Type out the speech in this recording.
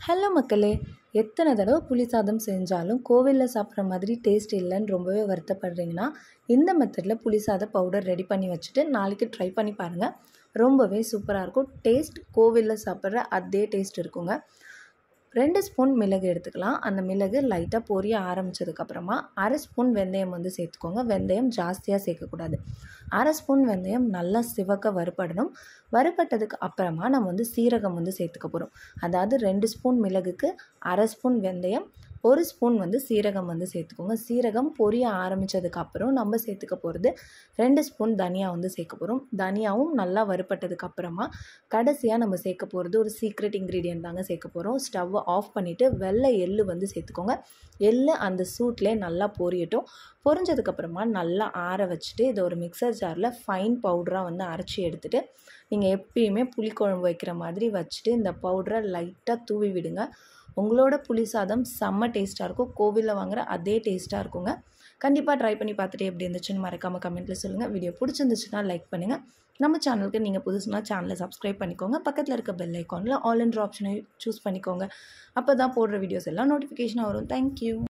Hello மக்களே, எத்தனை தடவை புளி சாதம் செஞ்சாலும் கோவிலில் சாப்பிட்ற மாதிரி டேஸ்ட் இல்லைன்னு ரொம்பவே வருத்தப்படுறீங்கன்னா, இந்த மெத்தடில் புளி சாத பவுடர் ரெடி பண்ணி வச்சுட்டு நாளைக்கு ட்ரை பண்ணி பாருங்கள். ரொம்பவே சூப்பராக இருக்கும். டேஸ்ட் கோவிலில் சாப்பிட்ற அதே டேஸ்ட் இருக்குங்க. 2 ஸ்பூன் மிளகு எடுத்துக்கலாம். அந்த மிளகு லைட்டாக பொரிய ஆரம்பித்ததுக்கப்புறமா 1/2 ஸ்பூன் வெந்தயம் சேர்த்துக்கோங்க. வெந்தயம் ஜாஸ்தியாக சேர்க்கக்கூடாது. 1/2 ஸ்பூன் வெந்தயம் நல்லா சிவக்க வறுபடணும். வறுபட்டதுக்கு அப்புறமா நம்ம சீரகம் சேர்த்துக்க போகிறோம். அதாவது 2 ஸ்பூன் மிளகுக்கு 1/2 ஸ்பூன் வெந்தயம், 1 ஸ்பூன் சீரகம் சேர்த்துக்கோங்க. சீரகம் பொரிய ஆரம்பித்ததுக்கப்புறம் நம்ம சேர்த்துக்க போகிறது 2 ஸ்பூன் தனியா சேர்க்க போகிறோம். தனியாவும் நல்லா வறுபட்டதுக்கு அப்புறமா கடைசியாக நம்ம சேர்க்க போகிறது ஒரு சீக்ரெட் இன்க்ரீடியன்ட் தாங்க சேர்க்க போகிறோம். ஸ்டவ்வை ஆஃப் பண்ணிவிட்டு வெள்ளை எள்ளு சேர்த்துக்கோங்க. எள்ளு அந்த சூட்லேயே நல்லா பொரியட்டும். பொரிஞ்சதுக்கப்புறமா நல்லா ஆற வச்சுட்டு இதை ஒரு மிக்சர் ஜாரில் ஃபைன் பவுடராக அரைச்சி எடுத்துகிட்டு நீங்கள் எப்பயுமே புளிக்குழம்பு வைக்கிற மாதிரி வச்சுட்டு இந்த பவுடரை லைட்டாக தூவி விடுங்க. உங்களோட புளி சாதம் செம்ம டேஸ்ட்டாக இருக்கும். கோவிலில் வாங்குகிற அதே டேஸ்ட்டாக இருக்குங்க. கண்டிப்பாக ட்ரை பண்ணி பார்த்துட்டு எப்படி இருந்துச்சுன்னு மறக்காமல் கமெண்ட்டில் சொல்லுங்கள். வீடியோ பிடிச்சிருந்துச்சுன்னா லைக் பண்ணுங்கள். நம்ம சேனலுக்கு நீங்கள் புதுசுனா சேனலை சப்ஸ்கிரைப் பண்ணிக்கோங்க. பக்கத்தில் இருக்க பெல் ஐக்கானில் ஆல் என்ற ஆப்ஷனை சூஸ் பண்ணிக்கோங்க. அப்போ தான் போடுற வீடியோஸ் எல்லாம் நோட்டிஃபிகேஷனாக வரும். தேங்க்யூ.